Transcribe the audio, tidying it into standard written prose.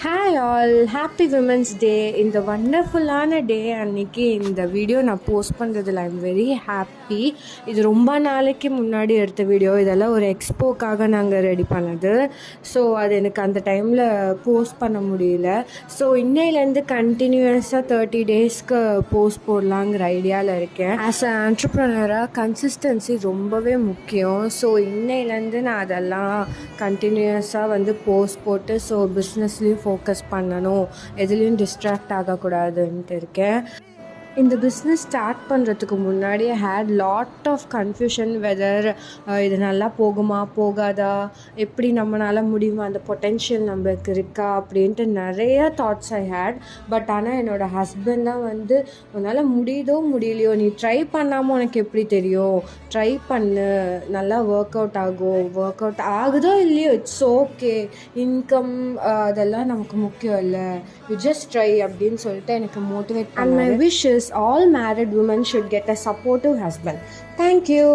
Hi all, happy women's day. இந்த வண்டர்ஃபுல்லான day அன்னைக்கு இந்த வீடியோ நான் போஸ்ட் பண்ணுறதில் ஐ எம் வெரி ஹாப்பி. இது ரொம்ப நாளைக்கு முன்னாடி எடுத்த வீடியோ. இதெல்லாம் ஒரு எக்ஸ்போக்காக நாங்கள் ரெடி பண்ணது. ஸோ அது எனக்கு அந்த டைமில் போஸ்ட் பண்ண முடியல. ஸோ இன்னையிலேருந்து கண்டினியூஸாக 30 டேஸ்க்கு போஸ்ட் போடலாங்கிற ஐடியாவில் இருக்கேன். ஆஸ் அ ஆண்டர்ப்ரனராக கன்சிஸ்டன்சி ரொம்பவே முக்கியம். ஸோ இன்னையிலேருந்து நான் அதெல்லாம் கண்டினியூஸாக போஸ்ட் போட்டு ஸோ பிஸ்னஸ்லேயும் ஃபோக்கஸ் பண்ணணும், எதுலேயும் டிஸ்ட்ராக்ட் ஆகக்கூடாதுன்ட்டு இருக்கேன். இந்த பிஸ்னஸ் ஸ்டார்ட் பண்ணுறதுக்கு முன்னாடி I had lot of confusion whether இது நல்லா போகுமா போகாதா, எப்படி நம்மளால் முடியுமா, அந்த பொட்டென்ஷியல் நம்மளுக்கு இருக்கா அப்படின்ட்டு நிறைய தாட்ஸ் ஐ ஹேட். பட் ஆனால் என்னோடய ஹஸ்பண்ட் தான் உன்னால் முடியுதோ முடியலையோ, நீ ட்ரை பண்ணாமல் உனக்கு எப்படி தெரியும், ட்ரை பண்ணு, நல்லா ஒர்க் அவுட் ஆகும், ஒர்க் அவுட் ஆகுதோ இல்லையோ இட்ஸ் ஓகே, இன்கம் அதெல்லாம் நமக்கு முக்கியம் இல்லை, யூ ஜஸ்ட் ட்ரை அப்படின்னு சொல்லிட்டு எனக்கு மோட்டிவேட் பண்ணாரு. And my wish is all married women should get a supportive husband. Thank you.